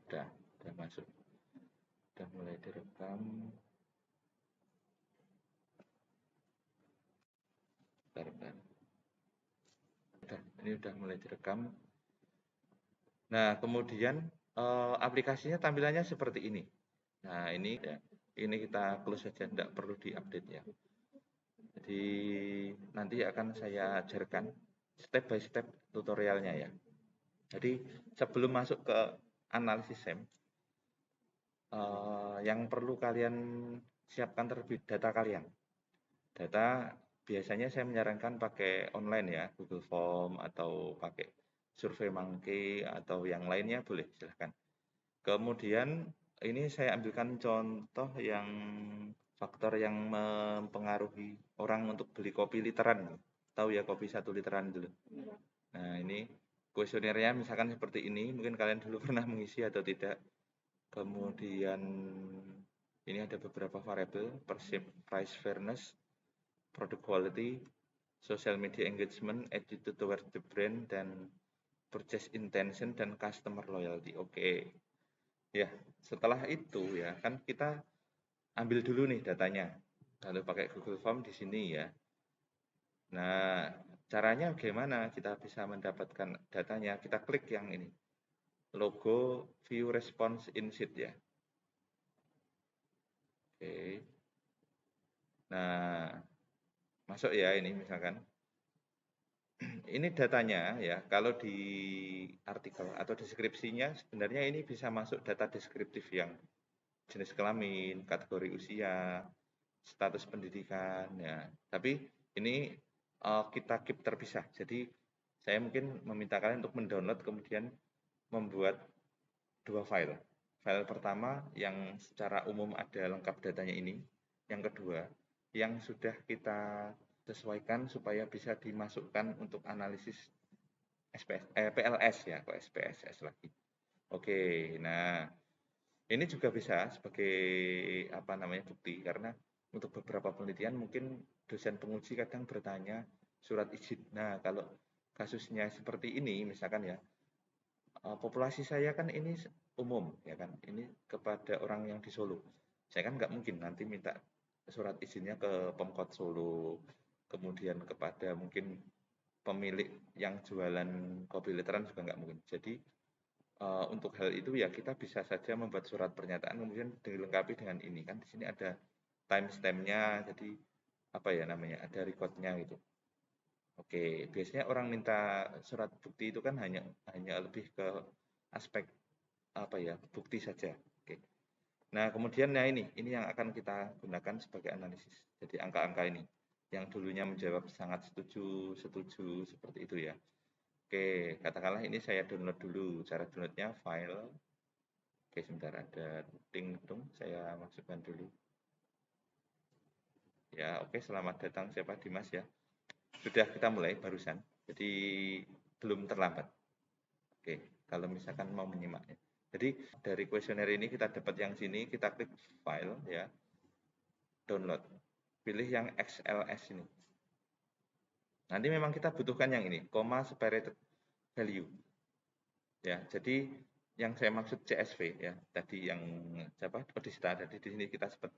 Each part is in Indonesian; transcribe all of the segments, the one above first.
udah masuk, udah mulai direkam. Bentar. Ini udah mulai direkam. Nah, kemudian aplikasinya tampilannya seperti ini. Nah, ini ya, ini kita close saja, tidak perlu diupdate ya. Jadi nanti akan saya ajarkan step by step tutorialnya ya. Jadi sebelum masuk ke analisis SEM, yang perlu kalian siapkan terlebih data kalian. Data biasanya saya menyarankan pakai online ya, Google Form atau pakai SurveyMonkey atau yang lainnya boleh silahkan. Kemudian ini saya ambilkan contoh yang faktor yang mempengaruhi orang untuk beli kopi literan. Tahu ya kopi 1 literan dulu. Nah ini kuesionernya misalkan seperti ini, mungkin kalian dulu pernah mengisi atau tidak. Kemudian ini ada beberapa variabel, perceived price fairness, product quality, social media engagement, attitude towards the brand, dan purchase intention, dan customer loyalty. Oke. Ya, setelah itu ya kan kita ambil dulu nih datanya. Lalu pakai Google Form di sini ya. Nah, caranya bagaimana kita bisa mendapatkan datanya? Kita klik yang ini. Logo view response in sheet ya. Oke. Nah, masuk ya ini misalkan. Ini datanya ya, kalau di artikel atau deskripsinya sebenarnya ini bisa masuk data deskriptif yang jenis kelamin, kategori usia, status pendidikan ya. Tapi ini kita keep terpisah. Jadi saya mungkin meminta kalian untuk mendownload kemudian membuat 2 file. File pertama yang secara umum ada lengkap datanya ini. Yang kedua, yang sudah kita sesuaikan supaya bisa dimasukkan untuk analisis PLS ya, kok SPSS lagi. Oke, nah ini juga bisa sebagai apa namanya bukti karena untuk beberapa penelitian mungkin dosen penguji kadang bertanya surat izin. Nah, kalau kasusnya seperti ini misalkan ya, populasi saya kan ini umum ya kan, ini kepada orang yang di Solo. Saya kan nggak mungkin nanti minta surat izinnya ke Pemkot Solo, kemudian kepada mungkin pemilik yang jualan kopi literan juga nggak mungkin. Jadi untuk hal itu ya kita bisa saja membuat surat pernyataan kemudian dilengkapi dengan ini kan di sini ada timestamp-nya, jadi apa ya namanya ada recordnya gitu. Oke, biasanya orang minta surat bukti itu kan hanya lebih ke aspek apa ya bukti saja. Oke. Nah kemudian nah ini yang akan kita gunakan sebagai analisis. Jadi angka-angka ini yang dulunya menjawab sangat setuju seperti itu ya. Oke, katakanlah ini saya download dulu. Cara downloadnya file. Oke, sebentar ada ting dong, saya masukkan dulu. Ya, oke, selamat datang siapa Dimas ya. Sudah kita mulai barusan. Jadi belum terlambat. Oke, kalau misalkan mau menyimaknya. Jadi dari kuesioner ini kita dapat yang sini, kita klik file ya. Download. Pilih yang XLS ini. Nanti memang kita butuhkan yang ini, comma separated value. Ya, jadi yang saya maksud CSV ya. Tadi yang siapa? Odista tadi di sini kita sempat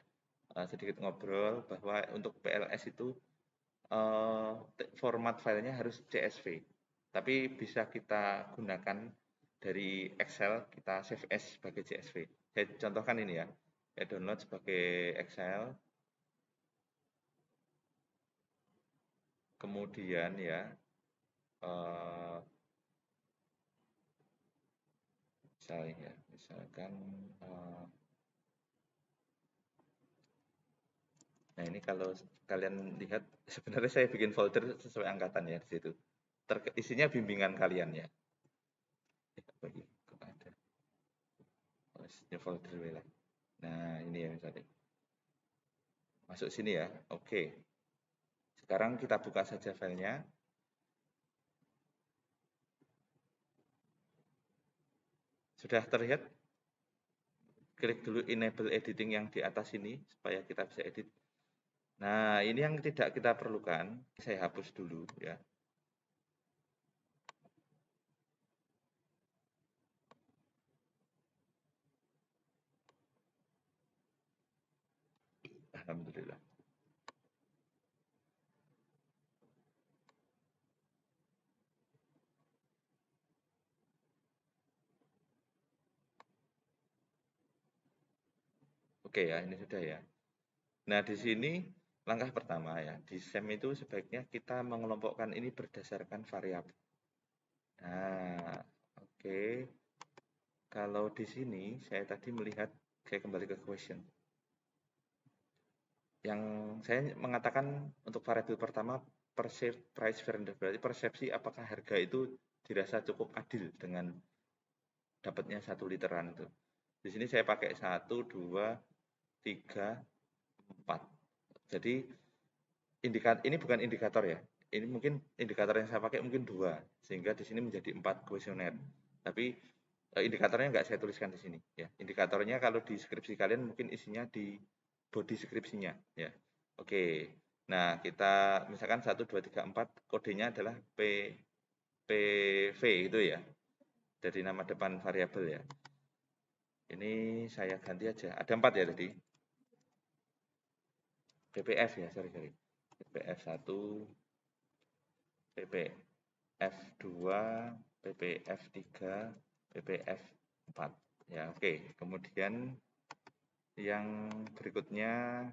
sedikit ngobrol bahwa untuk PLS itu format filenya harus CSV. Tapi bisa kita gunakan dari Excel, kita save as sebagai CSV. Saya contohkan ini ya. Saya download sebagai Excel. Kemudian ya misalkan nah ini kalau kalian lihat sebenarnya saya bikin folder sesuai angkatan ya di situ. Isinya bimbingan kalian ya. Bagi kepada folder lah. Nah ini ya misalnya. Masuk sini ya. Oke. Sekarang kita buka saja filenya. Sudah terlihat? Klik dulu enable editing yang di atas ini supaya kita bisa edit. Nah, ini yang tidak kita perlukan. Saya hapus dulu ya. Alhamdulillah. Oke ya, ini sudah ya. Nah, di sini langkah pertama ya, di SEM itu sebaiknya kita mengelompokkan ini berdasarkan variabel. Nah, oke. Kalau di sini saya tadi melihat, saya kembali ke question. Yang saya mengatakan untuk variabel pertama perceived price variance, berarti persepsi apakah harga itu dirasa cukup adil dengan dapatnya 1 literan itu. Di sini saya pakai 1, 2, 3, 4. Jadi ini bukan indikator ya. Ini mungkin indikator yang saya pakai mungkin 2, sehingga di sini menjadi 4 kuesioner. Tapi indikatornya nggak saya tuliskan di sini ya. Indikatornya kalau di skripsi kalian mungkin isinya di body skripsinya ya. Oke. Nah, kita misalkan 1, 2, 3, 4 kodenya adalah PV itu ya. Dari nama depan variabel ya. Ini saya ganti aja. Ada 4 ya tadi. PPF ya, sorry. PPF 1, PPF 2, PPF 3, PPF 4. Ya, oke. Kemudian yang berikutnya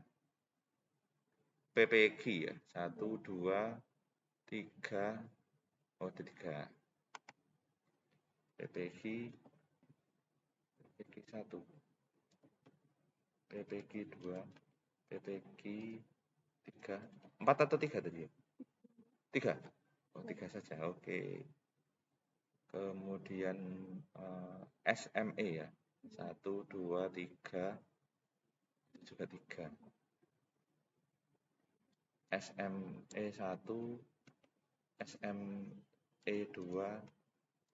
PPG ya. 1, 2, 3. Oh, ada 3. PPG 1, PPG 2, PPG 3. 4 atau 3 tadi ya? 3. Oh, 3 saja. Oke. Kemudian SME ya. 1, 2, 3. Juga 3. SME 1, SME 2,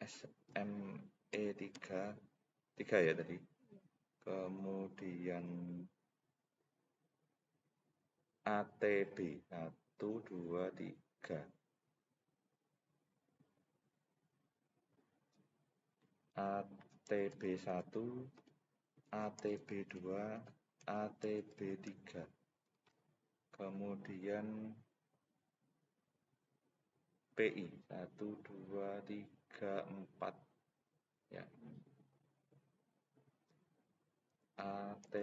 SME 3. 3 ya tadi. Kemudian ATB 1, 2, 3. ATB 1, ATB 2, ATB 3. Kemudian PI 1, 2, 3, 4 ya. AT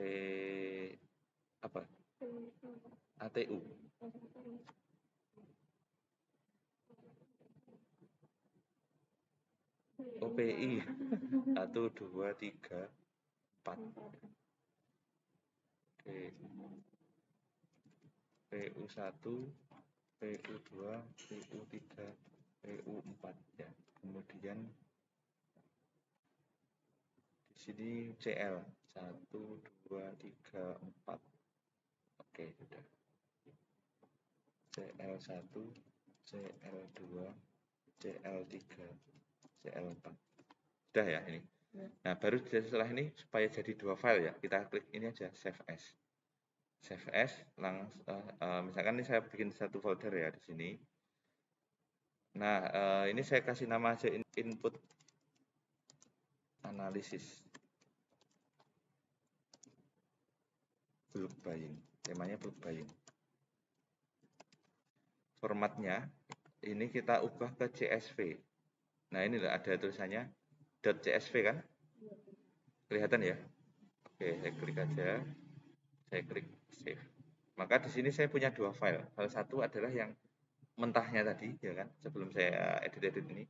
apa? ATU. OPI 1, 2, 3, 4. Oke. PU 1, PU 2, PU 3, PU 4 ya. Kemudian di sini CL 1, 2, 3, 4. Oke, sudah. CL 1, CL 2, CL 3, CL 4. Sudah ya ini. Nah, baru setelah ini supaya jadi 2 file ya, kita klik ini aja save as. Save as misalkan ini saya bikin satu folder ya di sini. Nah, ini saya kasih nama aja input analisis bulk buying. Temanya bulk buying. Formatnya ini kita ubah ke CSV. Nah, ini ada tulisannya .csv kan? Kelihatan ya? Oke, saya klik aja. Saya klik save. Maka di sini saya punya 2 file. File satu adalah yang mentahnya tadi, ya kan? Sebelum saya edit-edit ini.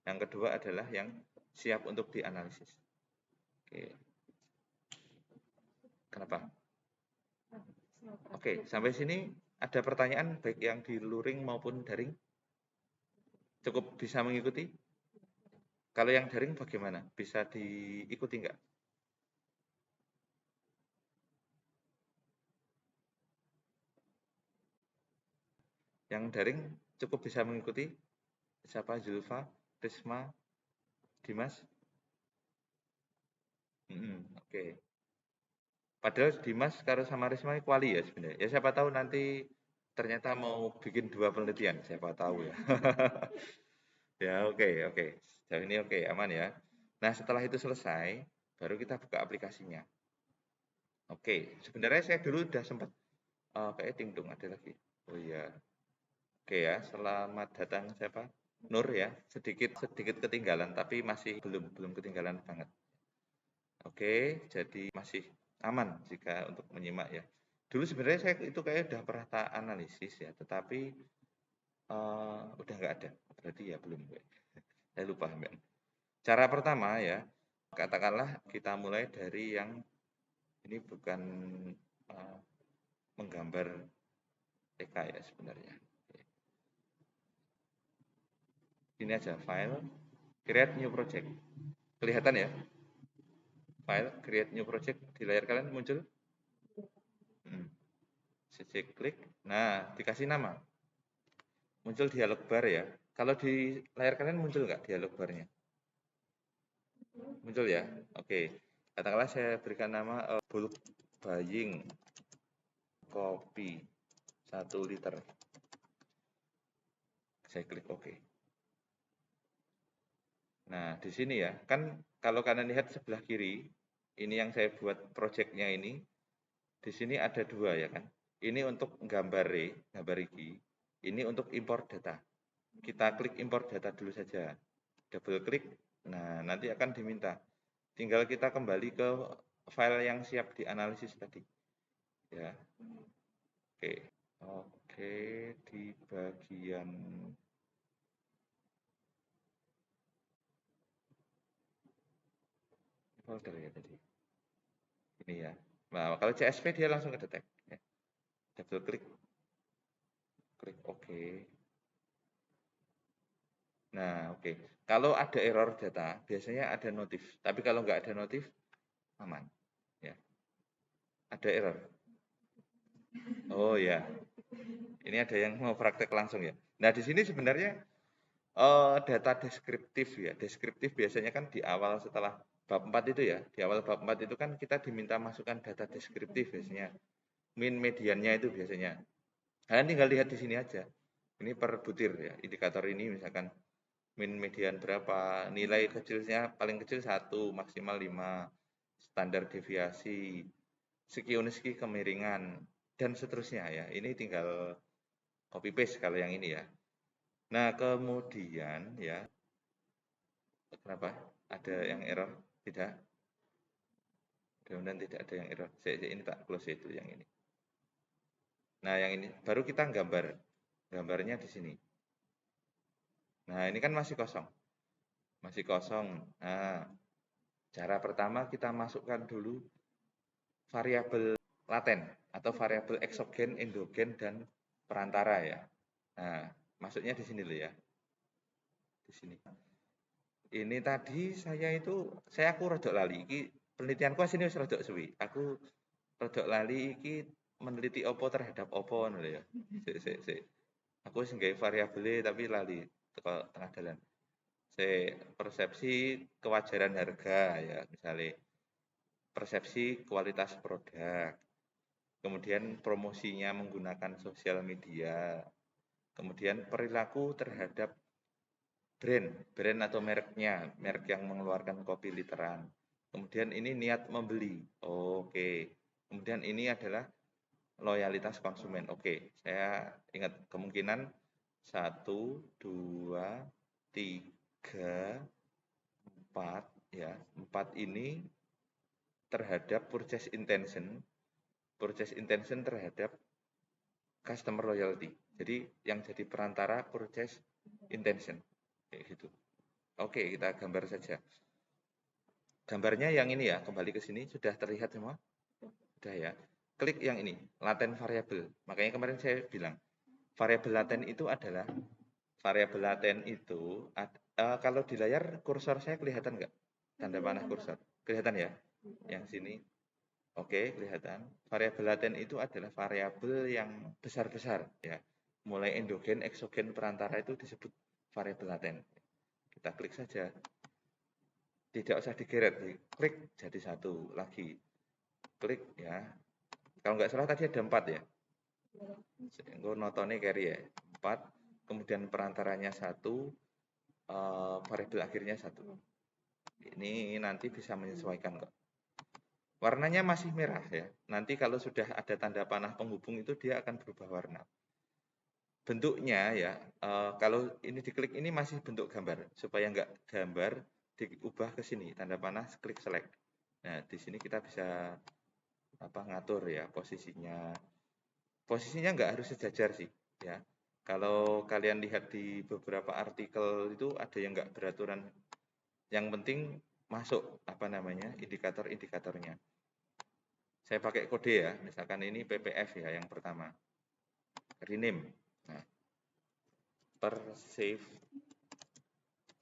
Yang kedua adalah yang siap untuk dianalisis. Oke. Kenapa? Oke, sampai sini ada pertanyaan baik yang di luring maupun daring? Cukup bisa mengikuti? Kalau yang daring bagaimana? Bisa diikuti nggak? Yang daring cukup bisa mengikuti? Siapa? Zulfa, Risma, Dimas? Oke. Padahal Dimas karo sama Risma kuali ya sebenarnya. Ya siapa tahu nanti ternyata mau bikin 2 penelitian, siapa tahu ya. Ya oke. Sejauh ini oke, aman ya. Nah setelah itu selesai, baru kita buka aplikasinya. Oke, sebenarnya saya dulu udah sempat Kayaknya dong ada lagi. Oh iya. Oke ya, selamat datang siapa? Nur ya. Sedikit ketinggalan tapi masih belum ketinggalan banget. Oke, jadi masih aman jika untuk menyimak ya. Dulu sebenarnya saya itu kayak udah pernah analisis ya, tetapi udah nggak ada. Berarti ya belum. Saya lupa. Cara pertama ya, katakanlah kita mulai dari yang ini bukan menggambar TK ya sebenarnya. Ini aja file, create new project. Kelihatan ya? File, create new project di layar kalian muncul. CC klik. Nah, dikasih nama. Muncul dialog bar ya. Kalau di layar kalian muncul nggak dialog barnya? Muncul ya? Oke. Katakanlah saya berikan nama bulk buying kopi 1 liter. Saya klik OK. Nah, di sini ya, kan kalau kalian lihat sebelah kiri, ini yang saya buat projectnya ini, di sini ada 2 ya kan. Ini untuk gambar iki. Ini untuk import data. Kita klik import data dulu saja. Double klik. Nah, nanti akan diminta. Tinggal kita kembali ke file yang siap dianalisis tadi. Ya. Oke. Oke, di bagian folder ya tadi. Ini ya. Nah, kalau CSV dia langsung kedetek. Ya. Double klik. Klik OK. Nah, oke. Kalau ada error data, biasanya ada notif. Tapi kalau nggak ada notif, aman. Ya. Ada error. Oh ya. Ini ada yang mau praktek langsung ya. Nah, di sini sebenarnya data deskriptif ya. Deskriptif biasanya kan di awal setelah bab 4 itu ya. Di awal bab 4 itu kan kita diminta masukkan data deskriptif biasanya. Min mediannya itu biasanya. Kalian tinggal lihat di sini aja. Ini per butir ya. Indikator ini misalkan min median berapa, nilai kecilnya paling kecil 1, maksimal 5, standar deviasi, seki kemiringan, dan seterusnya ya. Ini tinggal copy paste kalau yang ini ya. Nah, kemudian ya, kenapa? Ada yang error? Tidak? Mudah-mudahan tidak ada yang error. Ini tak close itu yang ini. Nah, yang ini baru kita gambar. Gambarnya di sini. Nah, ini kan masih kosong. Masih kosong. Nah, cara pertama kita masukkan dulu variabel laten atau variabel eksogen, endogen, dan perantara ya. Nah, masuknya di sini loh ya. Di sini. Ini tadi aku rodok lali. Iki penelitianku sini wis rodok suwi. Aku rodok lali iki meneliti opo terhadap opo ngono ya. Sik. Aku wis nggawe variabele tapi lali teko tengah dalan. Persepsi kewajaran harga ya, misalnya persepsi kualitas produk, kemudian promosinya menggunakan sosial media, kemudian perilaku terhadap brand atau mereknya, merek yang mengeluarkan kopi literan. Kemudian ini niat membeli, oke. Kemudian ini adalah loyalitas konsumen, oke. Saya ingat kemungkinan 1, 2, 3, 4 ya. 4 ini terhadap purchase intention terhadap customer loyalty. Jadi yang jadi perantara purchase intention kayak gitu. Oke, kita gambar saja. Gambarnya yang ini ya, kembali ke sini sudah terlihat semua? Sudah ya. Klik yang ini, laten variable. Makanya kemarin saya bilang, variabel laten itu adalah kalau di layar kursor saya kelihatan nggak? Tanda panah kursor. Kelihatan ya? Yang sini. Oke, kelihatan. Variabel laten itu adalah variabel yang besar-besar ya. Mulai endogen, eksogen, perantara itu disebut variabel laten. Kita klik saja. Tidak usah digeret, klik jadi 1 lagi. Klik ya. Kalau nggak salah tadi ada 4 ya. Gue notone carry ya. 4, kemudian perantaranya 1, variabel akhirnya 1. Ini nanti bisa menyesuaikan kok. Warnanya masih merah ya. Nanti kalau sudah ada tanda panah penghubung itu dia akan berubah warna. Bentuknya ya, kalau ini diklik ini masih bentuk gambar. Supaya nggak gambar, diubah ke sini, tanda panah klik select. Nah, di sini kita bisa ngatur ya posisinya. Posisinya nggak harus sejajar sih ya. Kalau kalian lihat di beberapa artikel itu ada yang nggak beraturan. Yang penting masuk indikator-indikatornya. Saya pakai kode ya, misalkan ini PPF ya yang pertama. Rename. Nah, perceived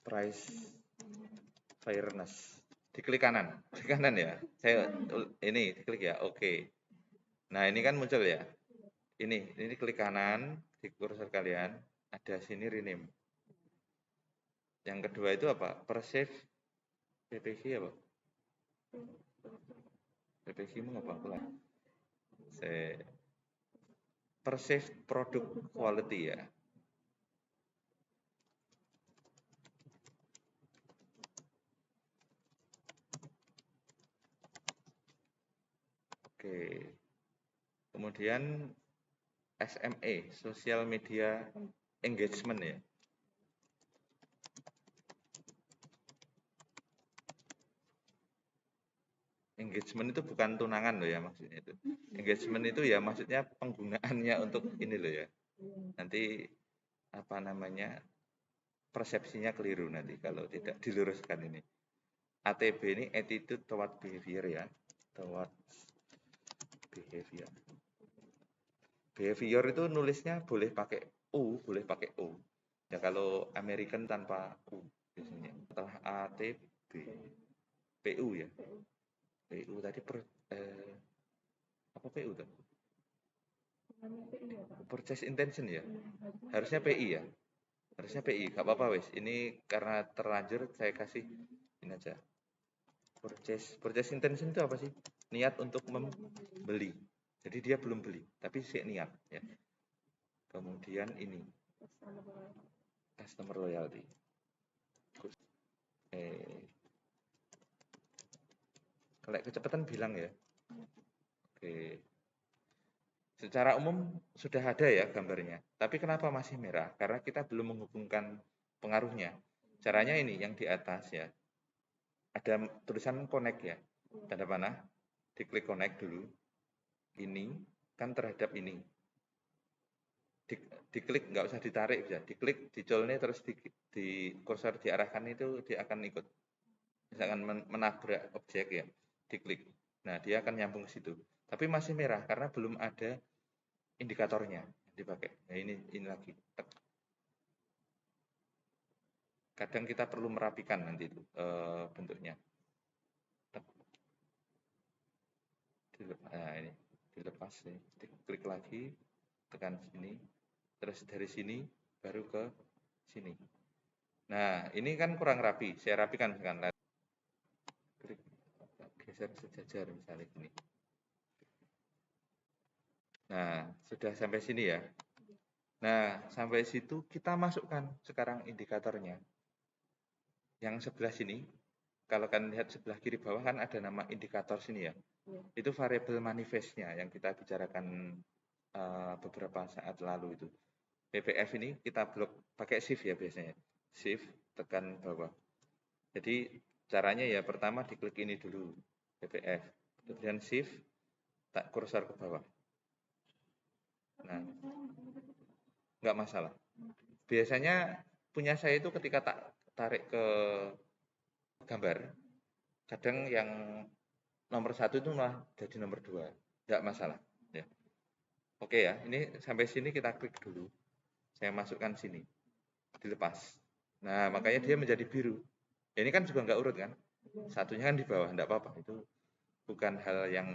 price fairness. Diklik kanan ya. Saya ini diklik ya, oke. Nah, ini kan muncul ya. Ini klik kanan di kursor kalian, ada sini rename. Yang kedua itu apa? Perceive PPV apa? PPV mengapa lah? Saya perceive product quality ya. Oke. Kemudian SMA, social media engagement ya. Engagement itu bukan tunangan loh ya maksudnya itu. Engagement itu ya maksudnya penggunaannya untuk ini loh ya. Nanti persepsinya keliru nanti kalau tidak diluruskan ini. ATB ini attitude toward behavior ya. Toward behavior. Behavior itu nulisnya boleh pakai U, boleh pakai O. Ya kalau American tanpa U biasanya. Setelah ATB, PU ya. PU tadi apa PU tuh? Purchase intention ya. Harusnya PI ya. Harusnya PI, gak apa-apa wes. Ini karena terlanjur saya kasih ini aja. Purchase intention itu apa sih? Niat untuk membeli. Jadi dia belum beli, tapi sih niat ya. Kemudian ini customer loyalty. Kalau kecepatan bilang ya. Oke. Secara umum sudah ada ya gambarnya. Tapi kenapa masih merah? Karena kita belum menghubungkan pengaruhnya. Caranya ini yang di atas ya. Ada tulisan connect ya. Tanda panah. Diklik connect dulu. Ini kan terhadap ini. Diklik nggak usah ditarik ya. Diklik dicolnya terus di kursor diarahkan itu dia akan ikut. Misalkan menabrak objek ya. Diklik. Nah, dia akan nyambung ke situ. Tapi masih merah karena belum ada indikatornya dipakai. Nah, ini lagi. Kadang kita perlu merapikan nanti itu bentuknya. Nah, ini dilepas nih. Diklik lagi, tekan sini. Terus dari sini baru ke sini. Nah, ini kan kurang rapi. Saya rapikan kan. Klik geser sejajar misalnya ini. Nah, sudah sampai sini ya. Nah, sampai situ kita masukkan sekarang indikatornya. Yang sebelah sini, kalau kalian lihat sebelah kiri bawah kan ada nama indikator sini ya. Itu variabel manifestnya yang kita bicarakan beberapa saat lalu itu. PPF ini kita blok pakai shift ya biasanya. Shift tekan bawah. Jadi caranya ya pertama diklik ini dulu PPF. Kemudian shift tak kursor ke bawah. Nah, nggak masalah. Biasanya punya saya itu ketika tak tarik ke gambar, kadang yang nomor 1 itu malah jadi nomor 2. Nggak masalah. Ya. Oke ya, ini sampai sini kita klik dulu. Saya masukkan sini. Dilepas. Nah, makanya dia menjadi biru. Ini kan juga nggak urut kan? Satunya kan di bawah, nggak apa-apa. Itu bukan hal yang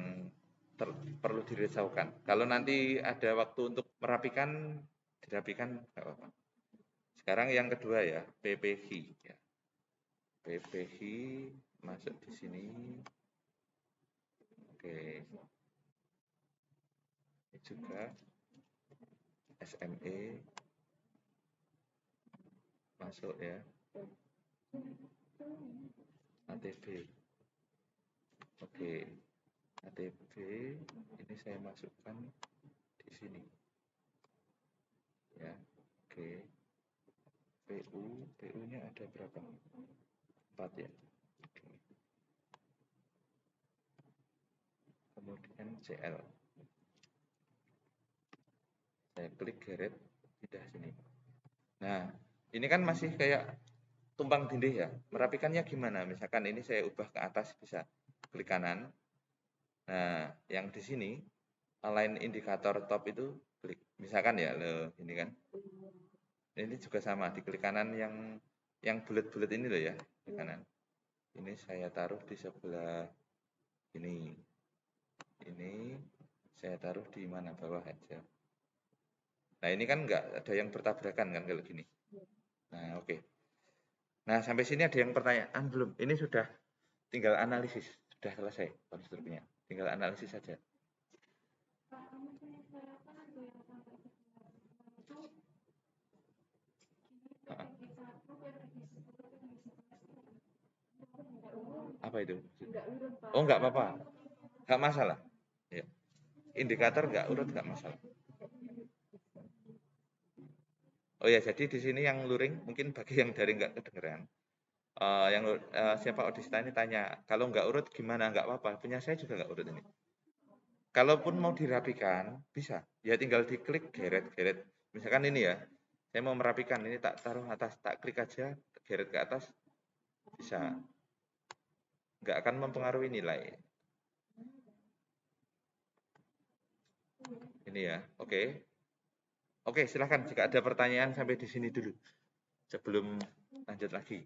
perlu dirisaukan. Kalau nanti ada waktu untuk merapikan, dirapikan nggak apa-apa. Sekarang yang kedua ya, PPV. Ya. PPV masuk di sini. Oke. Ini juga SME masuk ya. ATB. Oke. HTB ini saya masukkan di sini ya. Oke. PU nya ada berapa? 4 ya. Oke. Kemudian CL. Saya klik geret, pindah sini. Nah, ini kan masih kayak tumpang tindih ya. Merapikannya gimana? Misalkan ini saya ubah ke atas bisa klik kanan. Nah, yang di sini align indikator top itu klik. Misalkan ya, ini kan. Ini juga sama, diklik kanan yang bulat-bulat ini loh ya, di kanan. Ini saya taruh di sebelah ini. Ini saya taruh di mana, bawah aja. Nah, ini kan enggak ada yang bertabrakan kan kalau gini. Nah, oke. Nah, sampai sini ada yang pertanyaan belum? Ini sudah tinggal analisis, sudah selesai konstruksinya. Tinggal analisis saja. Apa itu? Oh, enggak apa-apa. Enggak masalah. Ya. Indikator enggak urut enggak masalah. Oh ya, jadi di sini yang luring mungkin bagi yang dari enggak kedengeran. Siapa Odista ini tanya, kalau nggak urut gimana? Nggak apa-apa, punya saya juga nggak urut ini. Kalaupun mau dirapikan, bisa. Ya tinggal diklik geret. Misalkan ini ya, saya mau merapikan, ini tak taruh atas, tak klik aja, geret ke atas, bisa. Nggak akan mempengaruhi nilai. Ini ya, oke. Oke, silahkan jika ada pertanyaan sampai di sini dulu. Sebelum lanjut lagi.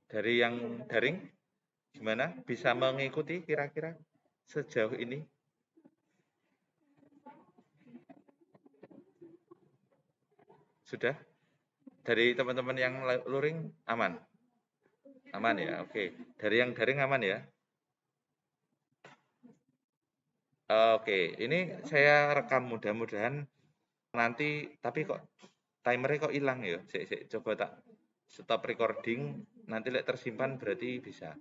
Dari yang daring, gimana? Bisa mengikuti kira-kira sejauh ini? Sudah? Dari teman-teman yang luring aman? Aman ya, oke. Dari yang daring aman ya? Oke, ini saya rekam mudah-mudahan nanti, tapi kok timernya kok hilang ya? Coba tak stop recording, nanti tersimpan berarti bisa.